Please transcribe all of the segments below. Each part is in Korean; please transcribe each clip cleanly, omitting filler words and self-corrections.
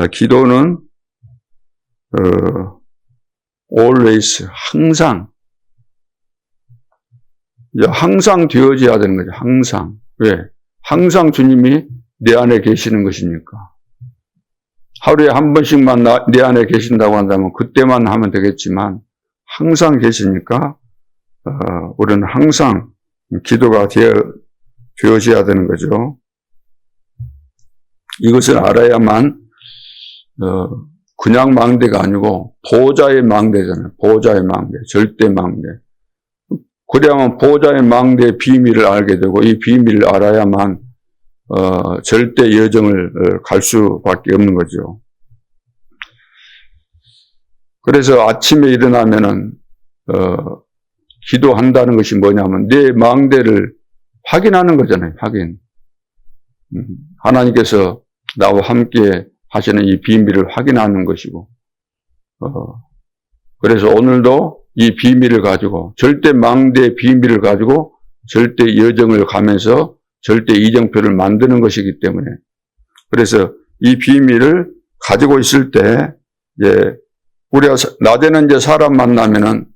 기도는 always, 항상 되어져야 되는 거죠. 항상. 왜? 항상 주님이 내 안에 계시는 것이니까. 하루에 한 번씩만 내 안에 계신다고 한다면 그때만 하면 되겠지만 항상 계시니까 우리는 항상 기도가 되어져야 되는 거죠. 이것을 알아야만 그냥 망대가 아니고 보호자의 망대잖아요. 보호자의 망대, 절대 망대. 그래야만 보호자의 망대의 비밀을 알게 되고 이 비밀을 알아야만 절대 여정을 갈 수밖에 없는 거죠. 그래서 아침에 일어나면은 기도한다는 것이 뭐냐면 내 망대를 확인하는 거잖아요. 확인. 하나님께서 나와 함께 하시는 이 비밀을 확인하는 것이고 그래서 오늘도 이 비밀을 가지고 절대 망대의 비밀을 가지고 절대 여정을 가면서 절대 이정표를 만드는 것이기 때문에 그래서 이 비밀을 가지고 있을 때 우리가 낮에는 이제 사람 만나면은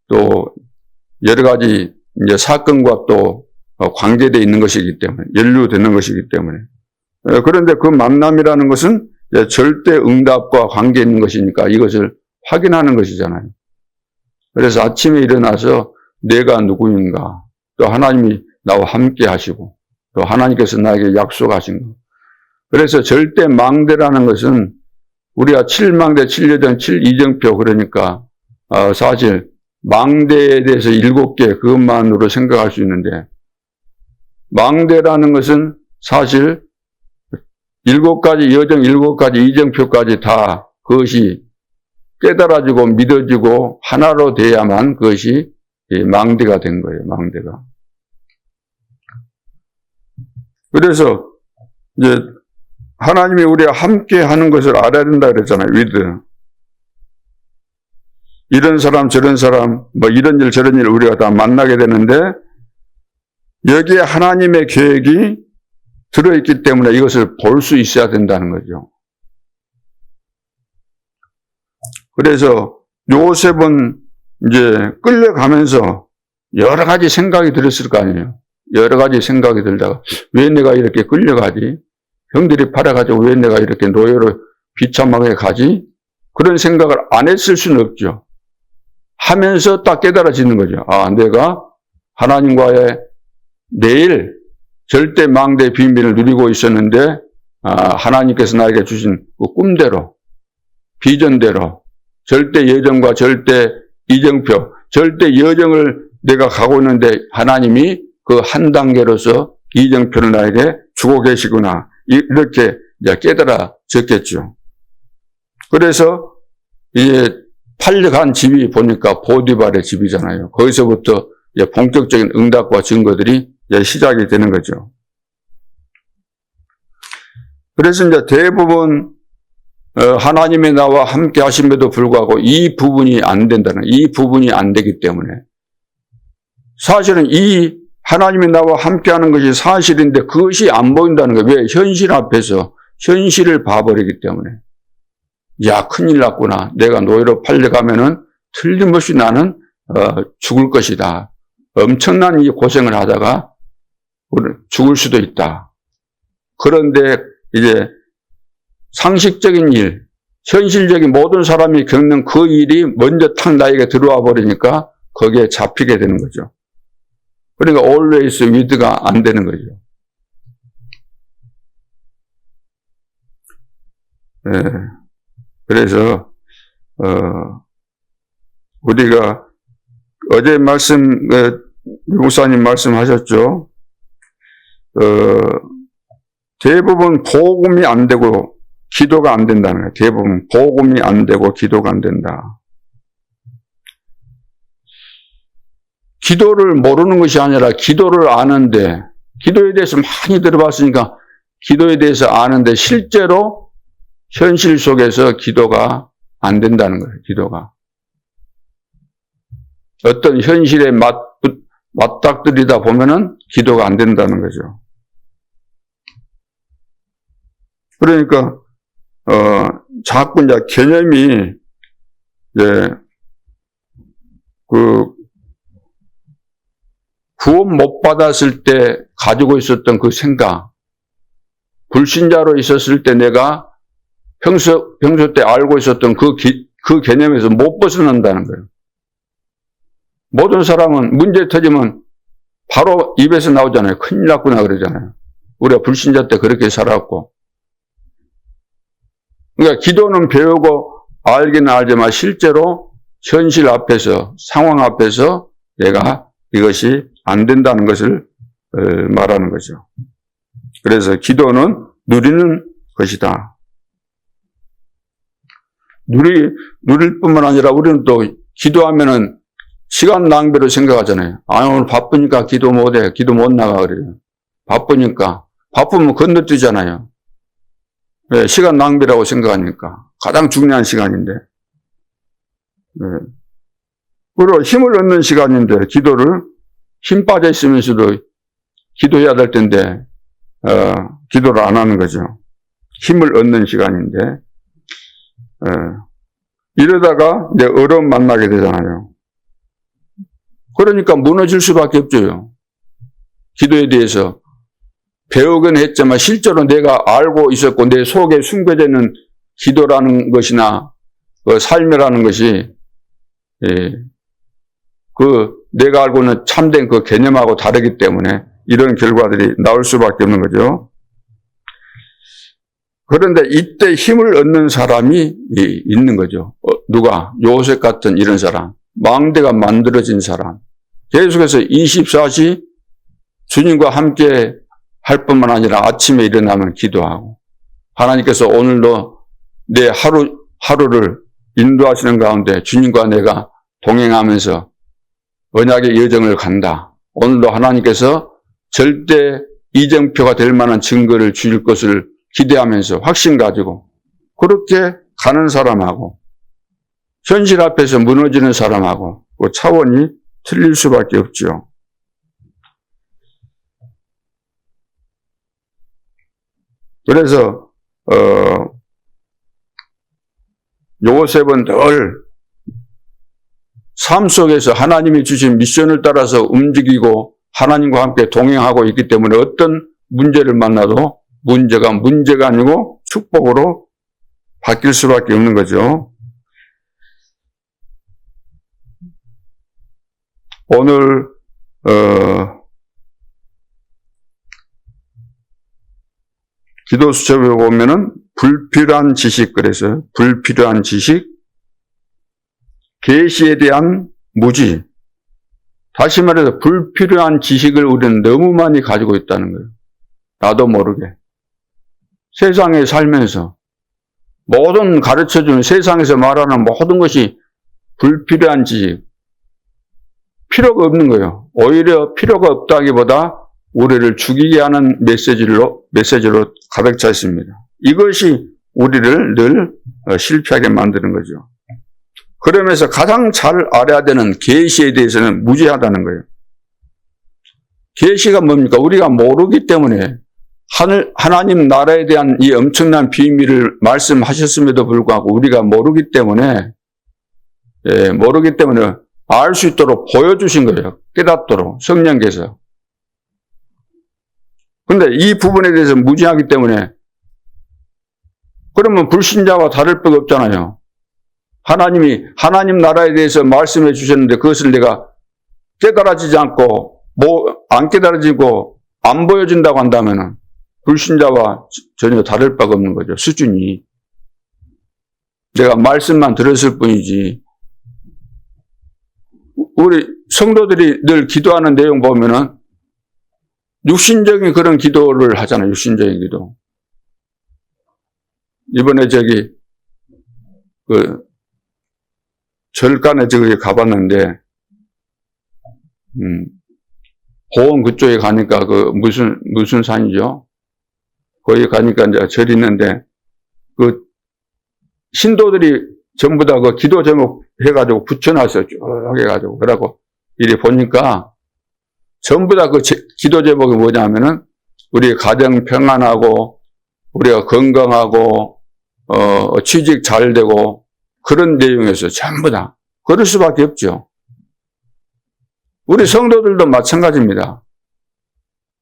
또 여러 가지 이제 사건과 또 관계되어 있는 것이기 때문에 연루되는 것이기 때문에 그런데 그 만남이라는 것은 절대 응답과 관계 있는 것이니까 이것을 확인하는 것이잖아요. 그래서 아침에 일어나서 내가 누구인가 또 하나님이 나와 함께 하시고 또 하나님께서 나에게 약속하신 것. 그래서 절대 망대라는 것은 우리가 7망대, 7여정, 7이정표 그러니까 사실 망대에 대해서 7개 그것만으로 생각할 수 있는데 망대라는 것은 사실 7가지 여정, 7가지 이정표까지 다 그것이 깨달아지고 믿어지고 하나로 돼야만 그것이 망대가 된 거예요. 망대가. 그래서 이제 하나님이 우리와 함께 하는 것을 알아야 된다 그랬잖아요. with. 이런 사람 저런 사람 뭐 이런 일 저런 일 우리가 다 만나게 되는데 여기에 하나님의 계획이 들어있기 때문에 이것을 볼 수 있어야 된다는 거죠. 그래서 요셉은 이제 끌려가면서 여러 가지 생각이 들었을 거 아니에요. 여러 가지 생각이 들다가 왜 내가 이렇게 끌려가지? 형들이 팔아가지고 왜 내가 이렇게 노예로 비참하게 가지? 그런 생각을 안 했을 수는 없죠. 하면서 딱 깨달아지는 거죠. 아, 내가 하나님과의 매일 절대 망대의 비밀을 누리고 있었는데 하나님께서 나에게 주신 그 꿈대로 비전대로 절대 예정과 절대 이정표 절대 여정을 내가 가고 있는데 하나님이 그 한 단계로서 이정표를 나에게 주고 계시구나 이렇게 이제 깨달아졌겠죠. 그래서 이제 팔려간 집이 보니까 보디발의 집이잖아요. 거기서부터 이제 본격적인 응답과 증거들이 이제 시작이 되는 거죠. 그래서 이제 대부분 하나님의 나와 함께 하심에도 불구하고 이 부분이 안 된다는, 이 부분이 안 되기 때문에 사실은 이 하나님의 나와 함께 하는 것이 사실인데 그것이 안 보인다는 거예요. 왜? 현실 앞에서 현실을 봐버리기 때문에. 야, 큰일 났구나. 내가 노예로 팔려가면은 틀림없이 나는 죽을 것이다. 엄청난 이 고생을 하다가 죽을 수도 있다. 그런데 이제 상식적인 일, 현실적인 모든 사람이 겪는 그 일이 먼저 탁 나에게 들어와 버리니까 거기에 잡히게 되는 거죠. 그러니까 always with가 안 되는 거죠. 네. 그래서 우리가 어제 목사님 말씀하셨죠. 대부분 복음이 안 되고 기도가 안 된다는 거예요. 대부분 복음이 안 되고 기도가 안 된다. 기도를 모르는 것이 아니라 기도를 아는데 기도에 대해서 많이 들어봤으니까 기도에 대해서 아는데 실제로 현실 속에서 기도가 안 된다는 거예요. 기도가. 어떤 현실에 맞닥뜨리다 보면은 기도가 안 된다는 거죠. 그러니까 자꾸 이제 개념이, 구원 못 받았을 때 가지고 있었던 그 생각, 불신자로 있었을 때 내가 평소 때 알고 있었던 그 개념에서 못 벗어난다는 거예요. 모든 사람은 문제 터지면 바로 입에서 나오잖아요. 큰일 났구나 그러잖아요. 우리가 불신자 때 그렇게 살았고. 그러니까 기도는 배우고 알기는 알지만 실제로 현실 앞에서, 상황 앞에서 내가 이것이 안 된다는 것을 말하는 거죠. 그래서 기도는 누리는 것이다. 누릴 뿐만 아니라 우리는 또 기도하면은 시간 낭비로 생각하잖아요. 오늘 바쁘니까 기도 못해. 기도 못 나가 그래요. 바쁘니까. 바쁘면 건너뛰잖아요. 네, 시간 낭비라고 생각하니까. 가장 중요한 시간인데. 네. 그리고 힘을 얻는 시간인데 기도를 힘 빠져 있으면서도 기도해야 될 텐데 기도를 안 하는 거죠. 힘을 얻는 시간인데 이러다가 이제 어려움 만나게 되잖아요. 그러니까 무너질 수밖에 없죠. 기도에 대해서 배우긴 했지만 실제로 내가 알고 있었고 내 속에 숨겨져 있는 기도라는 것이나 그 삶이라는 것이 내가 알고 있는 참된 그 개념하고 다르기 때문에 이런 결과들이 나올 수밖에 없는 거죠. 그런데 이때 힘을 얻는 사람이 있는 거죠. 누가? 요셉 같은 이런 사람. 망대가 만들어진 사람. 계속해서 24시 주님과 함께 할 뿐만 아니라 아침에 일어나면 기도하고 하나님께서 오늘도 내 하루를 인도하시는 가운데 주님과 내가 동행하면서 언약의 여정을 간다. 오늘도 하나님께서 절대 이정표가 될 만한 증거를 주실 것을 기대하면서 확신 가지고 그렇게 가는 사람하고 현실 앞에서 무너지는 사람하고 그 차원이 틀릴 수밖에 없죠. 그래서 요셉은 늘 삶 속에서 하나님이 주신 미션을 따라서 움직이고 하나님과 함께 동행하고 있기 때문에 어떤 문제를 만나도 문제가 아니고 축복으로 바뀔 수밖에 없는 거죠. 오늘 기도 수첩에 보면은 불필요한 지식, 그래서 불필요한 지식, 계시에 대한 무지. 다시 말해서 불필요한 지식을 우리는 너무 많이 가지고 있다는 거예요. 나도 모르게. 세상에 살면서 모든 가르쳐주는 세상에서 말하는 모든 것이 불필요한 지식. 필요가 없는 거예요. 오히려 필요가 없다기보다 우리를 죽이게 하는 메시지로 가득 차 있습니다. 이것이 우리를 늘 실패하게 만드는 거죠. 그러면서 가장 잘 알아야 되는 계시에 대해서는 무지하다는 거예요. 계시가 뭡니까? 우리가 모르기 때문에 하나님 나라에 대한 이 엄청난 비밀을 말씀하셨음에도 불구하고 우리가 모르기 때문에 알 수 있도록 보여주신 거예요. 깨닫도록 성령께서. 그런데 이 부분에 대해서 무지하기 때문에 그러면 불신자와 다를 바가 없잖아요. 하나님이 하나님 나라에 대해서 말씀해 주셨는데 그것을 내가 깨달아지지 않고 안 깨달아지고 안 보여진다고 한다면 불신자와 전혀 다를 바가 없는 거죠. 수준이. 내가 말씀만 들었을 뿐이지. 우리 성도들이 늘 기도하는 내용 보면은 육신적인 그런 기도를 하잖아요. 육신적인 기도. 이번에 절간에 저기 가봤는데, 보원 그쪽에 가니까 무슨 산이죠? 거기 가니까 이제 절이 있는데, 신도들이 전부 다 기도 제목 해가지고 붙여놨어요. 쭉 해가지고. 그러고 이리 보니까 전부 다 기도 제목이 뭐냐면은 우리 가정 평안하고 우리가 건강하고 취직 잘 되고 그런 내용에서 전부 다 그럴 수밖에 없죠. 우리 성도들도 마찬가지입니다.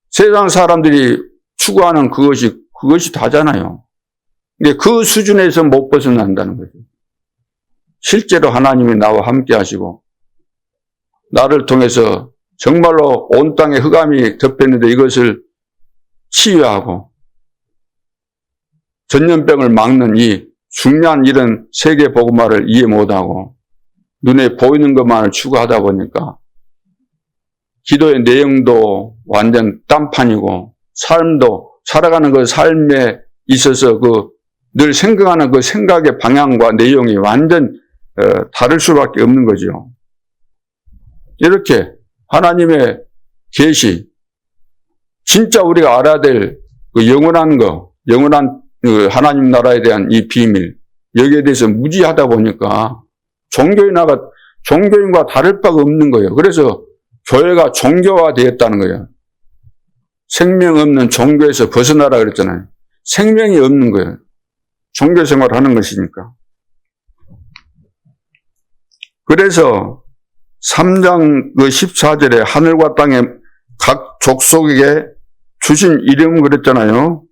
세상 사람들이 추구하는 그것이 다잖아요. 근데 그 수준에서 못 벗어난다는 거죠. 실제로 하나님이 나와 함께 하시고 나를 통해서 정말로 온 땅에 흑암이 덮였는데 이것을 치유하고 전염병을 막는 이 중요한 이런 세계 복음화를 이해 못하고 눈에 보이는 것만을 추구하다 보니까 기도의 내용도 완전 딴판이고 삶도 살아가는 그 삶에 있어서 늘 생각하는 그 생각의 방향과 내용이 완전 다를 수밖에 없는 거죠. 이렇게 하나님의 계시, 진짜 우리가 알아야 될 그 영원한 그 하나님 나라에 대한 이 비밀, 여기에 대해서 무지하다 보니까 종교인과 다를 바가 없는 거예요. 그래서 교회가 종교화 되었다는 거예요. 생명 없는 종교에서 벗어나라 그랬잖아요. 생명이 없는 거예요. 종교 생활하는 것이니까. 그래서 3장 14절에 하늘과 땅의 각 족속에게 주신 이름 그랬잖아요.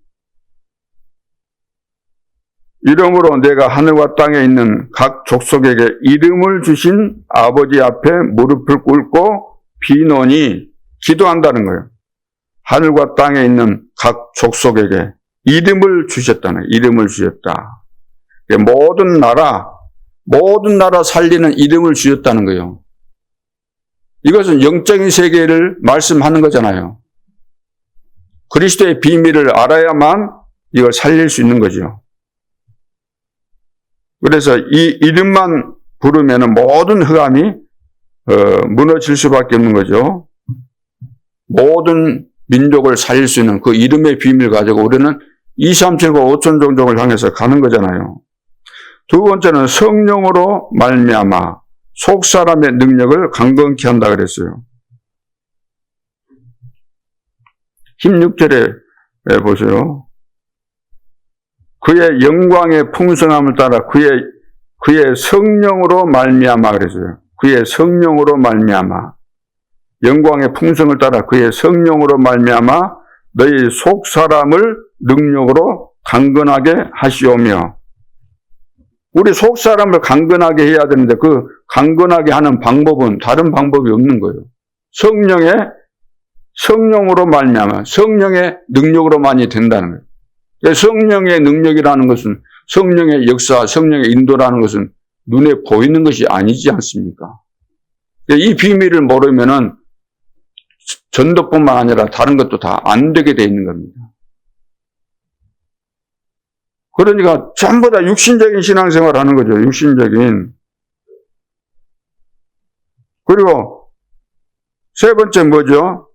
이름으로 내가 하늘과 땅에 있는 각 족속에게 이름을 주신 아버지 앞에 무릎을 꿇고 비노니 기도한다는 거예요. 하늘과 땅에 있는 각 족속에게 이름을 주셨다는 거예요. 이름을 주셨다. 모든 나라 살리는 이름을 주셨다는 거예요. 이것은 영적인 세계를 말씀하는 거잖아요. 그리스도의 비밀을 알아야만 이걸 살릴 수 있는 거죠. 그래서 이 이름만 부르면 모든 흑암이 무너질 수밖에 없는 거죠. 모든 민족을 살릴 수 있는 그 이름의 비밀을 가지고 우리는 2, 3, 7, 5, 5천 종족을 향해서 가는 거잖아요. 두 번째는 성령으로 말미암아 속 사람의 능력을 강건케 한다 그랬어요. 16절에 보세요. 그의 영광의 풍성함을 따라 그의 성령으로 말미암아 그랬어요. 그의 성령으로 말미암아 영광의 풍성을 따라 그의 성령으로 말미암아 너희 속 사람을 능력으로 강건하게 하시오며 우리 속 사람을 강건하게 해야 되는데 그 강건하게 하는 방법은 다른 방법이 없는 거예요. 성령으로 말미암아 성령의 능력으로만이 된다는 거예요. 성령의 능력이라는 것은 성령의 역사, 성령의 인도라는 것은 눈에 보이는 것이 아니지 않습니까? 이 비밀을 모르면은 전도뿐만 아니라 다른 것도 다 안 되게 돼 있는 겁니다. 그러니까 전부 다 육신적인 신앙생활을 하는 거죠. 육신적인. 그리고 세 번째 뭐죠?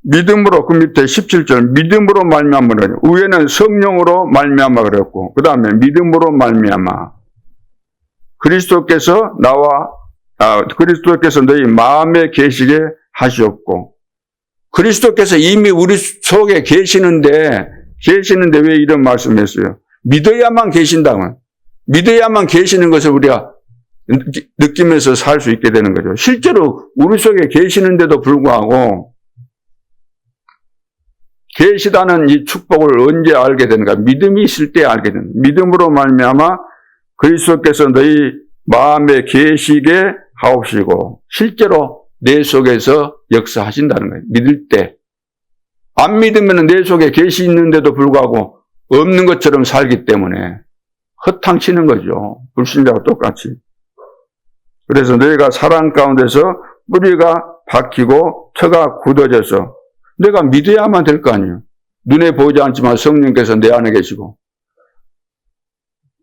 믿음으로 그 밑에 17절 믿음으로 말미암아 그래요. 위에는 성령으로 말미암아 그랬고 그 다음에 믿음으로 말미암아 그리스도께서 너희 마음에 계시게 하시옵고 그리스도께서 이미 우리 속에 계시는데 왜 이런 말씀했어요? 믿어야만 계신다면 믿어야만 계시는 것을 우리가 느끼면서 살 수 있게 되는 거죠. 실제로 우리 속에 계시는데도 불구하고 계시다는 이 축복을 언제 알게 되는가? 믿음이 있을 때 알게 됩니다. 믿음으로 말미암아 그리스도께서 너희 마음에 계시게 하옵시고 실제로 내 속에서 역사하신다는 거예요. 믿을 때. 안 믿으면 내 속에 계시 있는데도 불구하고 없는 것처럼 살기 때문에 허탕치는 거죠. 불신자와 똑같이. 그래서 너희가 사랑 가운데서 뿌리가 박히고 터가 굳어져서 내가 믿어야만 될 거 아니에요. 눈에 보이지 않지만 성령께서 내 안에 계시고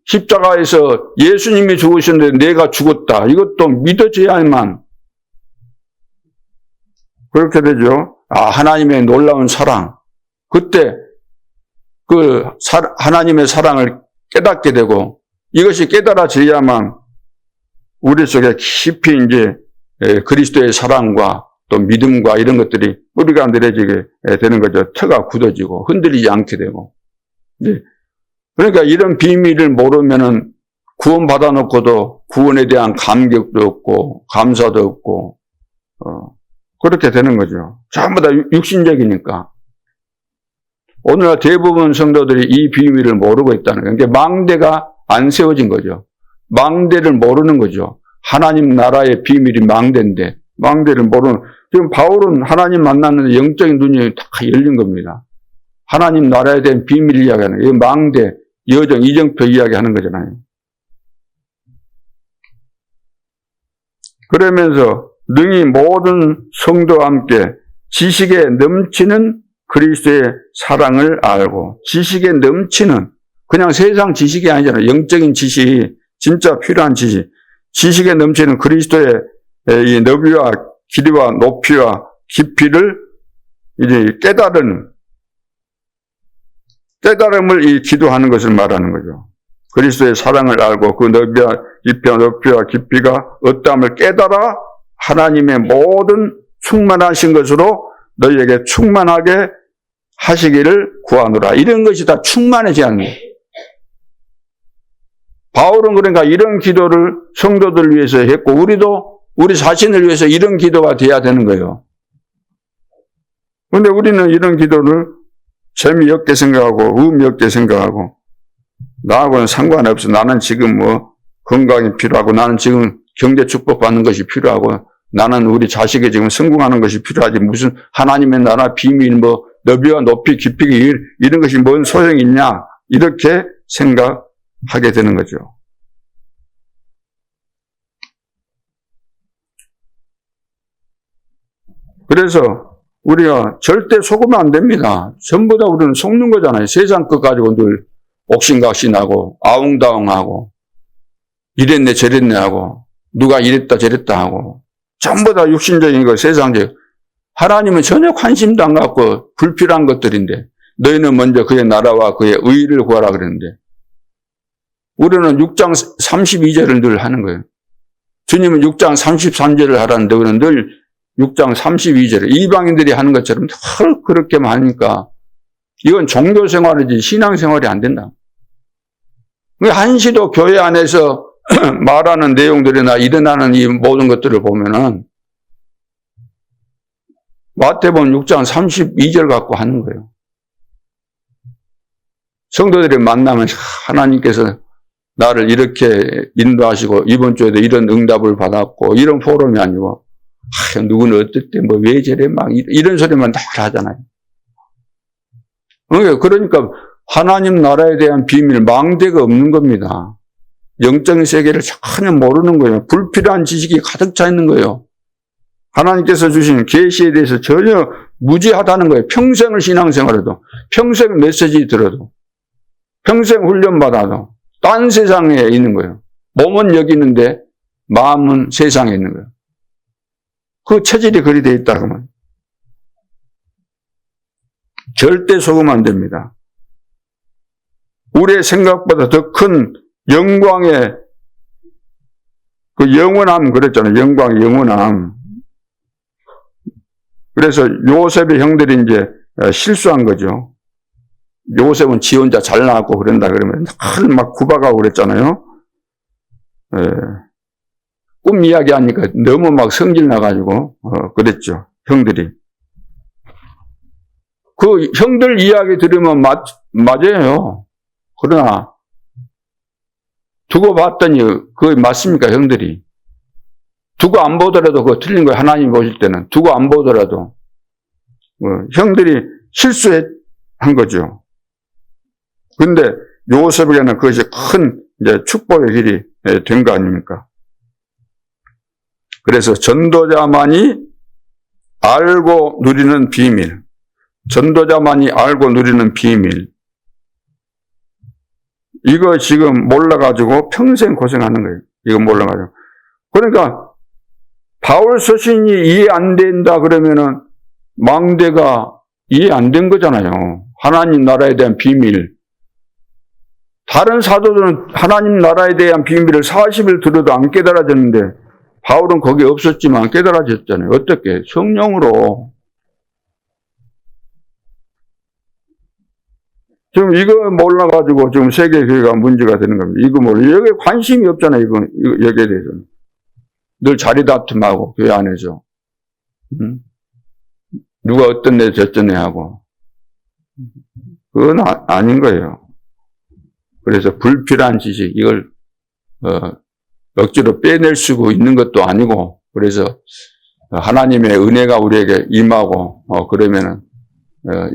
십자가에서 예수님이 죽으셨는데 내가 죽었다. 이것도 믿어져야만 그렇게 되죠. 하나님의 놀라운 사랑. 그때 하나님의 사랑을 깨닫게 되고 이것이 깨달아져야만 우리 속에 깊이 이제 그리스도의 사랑과 또 믿음과 이런 것들이 뿌리가 내려지게 되는 거죠. 터가 굳어지고 흔들리지 않게 되고. 그러니까 이런 비밀을 모르면은 구원받아 놓고도 구원에 대한 감격도 없고 감사도 없고 그렇게 되는 거죠. 전부 다 육신적이니까. 오늘날 대부분 성도들이 이 비밀을 모르고 있다는 거예요. 그러니까 망대가 안 세워진 거죠. 망대를 모르는 거죠. 하나님 나라의 비밀이 망대인데 망대를 모르는. 지금 바울은 하나님 만났는데 영적인 눈이 다 열린 겁니다. 하나님 나라에 대한 비밀 이야기하는 거예요. 망대, 여정, 이정표 이야기하는 거잖아요. 그러면서 능히 모든 성도와 함께 지식에 넘치는 그리스도의 사랑을 알고, 지식에 넘치는, 그냥 세상 지식이 아니잖아요. 영적인 지식, 진짜 필요한 지식. 지식에 넘치는 그리스도의 이 너비와 길이와 높이와 깊이를 이제 깨달음을 이 기도하는 것을 말하는 거죠. 그리스도의 사랑을 알고 그 높이와 깊이가 어떠함을 깨달아 하나님의 모든 충만하신 것으로 너희에게 충만하게 하시기를 구하노라. 이런 것이 다 충만해져야 하는 거예요. 바울은 그러니까 이런 기도를 성도들 위해서 했고 우리도 우리 자신을 위해서 이런 기도가 돼야 되는 거예요. 그런데 우리는 이런 기도를 재미없게 생각하고 의미 없게 생각하고 나하고는 상관없어. 나는 지금 뭐 건강이 필요하고 나는 지금 경제 축복받는 것이 필요하고 나는 우리 자식이 지금 성공하는 것이 필요하지 무슨 하나님의 나라 비밀 뭐 너비와 높이 깊이 이런 것이 뭔 소용이 있냐 이렇게 생각하게 되는 거죠. 그래서 우리가 절대 속으면 안 됩니다. 전부 다 우리는 속는 거잖아요. 세상 것 가지고 늘 옥신각신하고 아웅다웅하고 이랬네 저랬네 하고 누가 이랬다 저랬다 하고 전부 다 육신적인 거 세상적. 하나님은 전혀 관심도 안 갖고 불필요한 것들인데 너희는 먼저 그의 나라와 그의 의를 구하라 그랬는데 우리는 6장 32절을 늘 하는 거예요. 주님은 6장 33절을 하라는데 우리는 늘 6장 32절에 이방인들이 하는 것처럼 늘 그렇게만 하니까 이건 종교생활이지 신앙생활이 안 된다. 한시도 교회 안에서 말하는 내용들이나 일어나는 이 모든 것들을 보면은 마태복음 6장 32절 갖고 하는 거예요. 성도들이 만나면 하나님께서 나를 이렇게 인도하시고 이번 주에도 이런 응답을 받았고 이런 포럼이 아니고 누구는 어떨 때 뭐 왜 저래 막 이런 소리만 다 하잖아요. 그러니까 하나님 나라에 대한 비밀 망대가 없는 겁니다. 영적인 세계를 전혀 모르는 거예요. 불필요한 지식이 가득 차 있는 거예요. 하나님께서 주신 계시에 대해서 전혀 무지하다는 거예요. 평생을 신앙생활해도 평생 메시지 들어도 평생 훈련받아도 딴 세상에 있는 거예요. 몸은 여기 있는데 마음은 세상에 있는 거예요. 그 체질이 그리 돼 있다 그러면 절대 속으면 안 됩니다. 우리의 생각보다 더 큰 영광의 그 영원함 그랬잖아요. 영광의 영원함. 그래서 요셉의 형들이 이제 실수한 거죠. 요셉은 지 혼자 잘 나왔고 그런다 그러면 막 구박하고 그랬잖아요. 꿈 이야기 하니까 너무 막 성질 나가지고 그랬죠. 형들이. 그 형들 이야기 들으면 맞아요. 그러나 두고 봤더니 그거 맞습니까 형들이? 두고 안 보더라도 그거 틀린 거예요. 하나님 보실 때는. 두고 안 보더라도 형들이 실수한 거죠. 근데 요셉에게는 그것이 큰 이제 축복의 길이 된 거 아닙니까? 그래서 전도자만이 알고 누리는 비밀. 전도자만이 알고 누리는 비밀. 이거 지금 몰라가지고 평생 고생하는 거예요. 이거 몰라가지고. 그러니까 바울 서신이 이해 안 된다 그러면은 망대가 이해 안 된 거잖아요. 하나님 나라에 대한 비밀. 다른 사도들은 하나님 나라에 대한 비밀을 40일 들어도 안 깨달아졌는데 바울은 거기 없었지만 깨달아졌잖아요. 어떻게? 성령으로. 지금 이거 몰라가지고 지금 세계교회가 문제가 되는 겁니다. 이거 몰라. 여기에 관심이 없잖아요. 여기에 대해서는. 늘 자리 다툼하고, 교회 안에서. 누가 어떤 애 저떤 애 하고. 그건 아닌 거예요. 그래서 불필요한 지식, 이걸, 억지로 빼낼 수 있는 것도 아니고, 그래서 하나님의 은혜가 우리에게 임하고, 그러면은,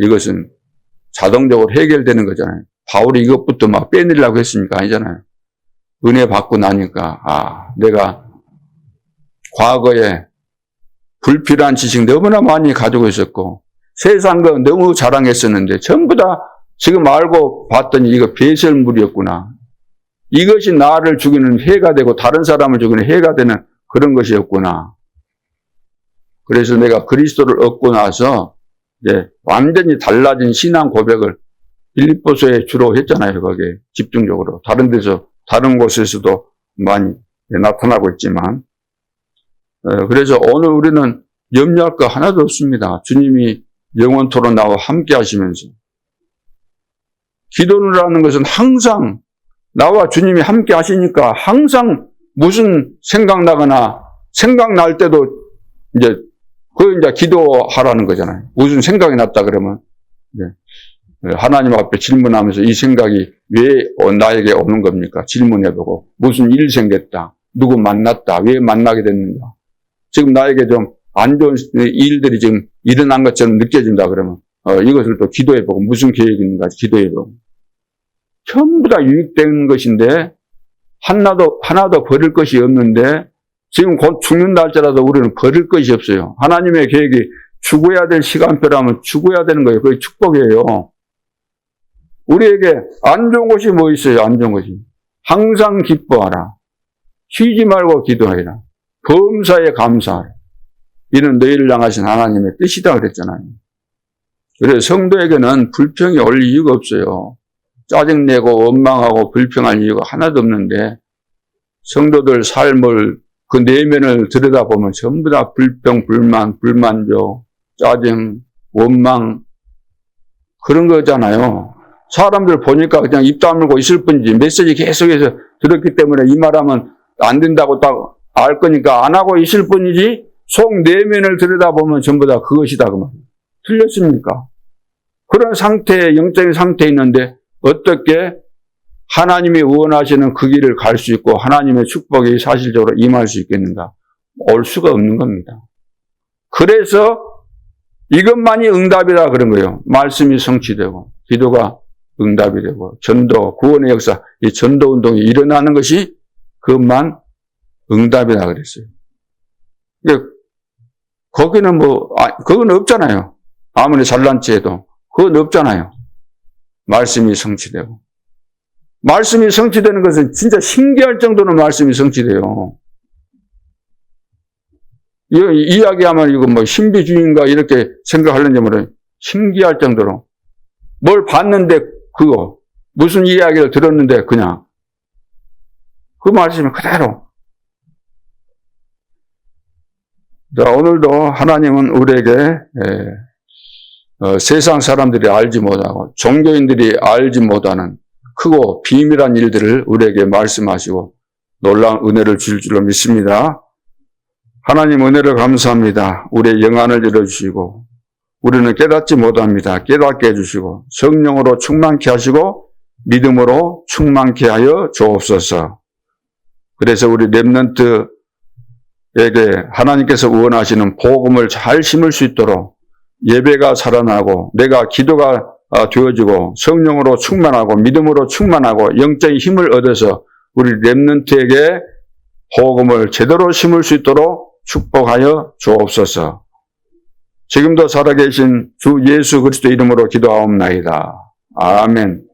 이것은 자동적으로 해결되는 거잖아요. 바울이 이것부터 막 빼내려고 했습니까? 아니잖아요. 은혜 받고 나니까, 내가 과거에 불필요한 지식 너무나 많이 가지고 있었고, 세상 거 너무 자랑했었는데, 전부 다 지금 알고 봤더니 이거 배설물이었구나. 이것이 나를 죽이는 해가 되고, 다른 사람을 죽이는 해가 되는 그런 것이었구나. 그래서 내가 그리스도를 얻고 나서, 이제 완전히 달라진 신앙 고백을 빌립보서에 주로 했잖아요. 거기에 집중적으로. 다른 데서, 다른 곳에서도 많이 나타나고 있지만. 그래서 오늘 우리는 염려할 거 하나도 없습니다. 주님이 영원토록 나와 함께 하시면서. 기도를 하는 것은 항상 나와 주님이 함께 하시니까 항상 무슨 생각나거나 생각날 때도 이제 기도하라는 거잖아요. 무슨 생각이 났다 그러면 하나님 앞에 질문하면서 이 생각이 왜 나에게 오는 겁니까? 질문해보고 무슨 일이 생겼다. 누구 만났다. 왜 만나게 됐는가. 지금 나에게 좀 안 좋은 일들이 지금 일어난 것처럼 느껴진다 그러면 이것을 또 기도해보고 무슨 계획이 있는가 기도해보고 전부 다 유익된 것인데 하나도 버릴 것이 없는데 지금 곧 죽는다 할지라도 우리는 버릴 것이 없어요. 하나님의 계획이 죽어야 될 시간표라면 죽어야 되는 거예요. 그게 축복이에요. 우리에게 안 좋은 것이 뭐 있어요? 안 좋은 것이. 항상 기뻐하라. 쉬지 말고 기도하라. 범사에 감사하라. 이는 너희를 향하신 하나님의 뜻이다 그랬잖아요. 그래서 성도에게는 불평이 올 이유가 없어요. 짜증내고 원망하고 불평할 이유가 하나도 없는데 성도들 삶을 그 내면을 들여다보면 전부 다 불평, 불만, 불만족, 짜증, 원망 그런 거잖아요. 사람들 보니까 그냥 입 다물고 있을 뿐이지 메시지 계속해서 들었기 때문에 이 말하면 안 된다고 딱 알 거니까 안 하고 있을 뿐이지 속 내면을 들여다보면 전부 다 그것이다 그 말이에요. 틀렸습니까? 그런 상태에 영적인 상태에 있는데 어떻게 하나님이 원하시는 그 길을 갈 수 있고 하나님의 축복이 사실적으로 임할 수 있겠는가? 올 수가 없는 겁니다. 그래서 이것만이 응답이라 그런 거예요. 말씀이 성취되고 기도가 응답이 되고 전도, 구원의 역사, 이 전도 운동이 일어나는 것이 그것만 응답이라 그랬어요. 거기는 그건 없잖아요. 아무리 잘난 체해도 그건 없잖아요. 말씀이 성취되고. 말씀이 성취되는 것은 진짜 신기할 정도로 말씀이 성취돼요. 이야기하면 이거 신비주의인가 이렇게 생각하려는지 모르겠어요. 신기할 정도로. 뭘 봤는데 그거, 무슨 이야기를 들었는데 그냥. 그 말씀이 그대로. 자, 오늘도 하나님은 우리에게 세상 사람들이 알지 못하고 종교인들이 알지 못하는 크고 비밀한 일들을 우리에게 말씀하시고 놀라운 은혜를 주실 줄로 믿습니다. 하나님 은혜를 감사합니다. 우리의 영안을 열어주시고 우리는 깨닫지 못합니다. 깨닫게 해주시고 성령으로 충만케 하시고 믿음으로 충만케 하여 주옵소서. 그래서 우리 렘넌트에게 하나님께서 원하시는 복음을 잘 심을 수 있도록 예배가 살아나고 내가 기도가 되어지고 성령으로 충만하고 믿음으로 충만하고 영적인 힘을 얻어서 우리 렘넌트에게 복음을 제대로 심을 수 있도록 축복하여 주옵소서. 지금도 살아계신 주 예수 그리스도 이름으로 기도하옵나이다. 아멘.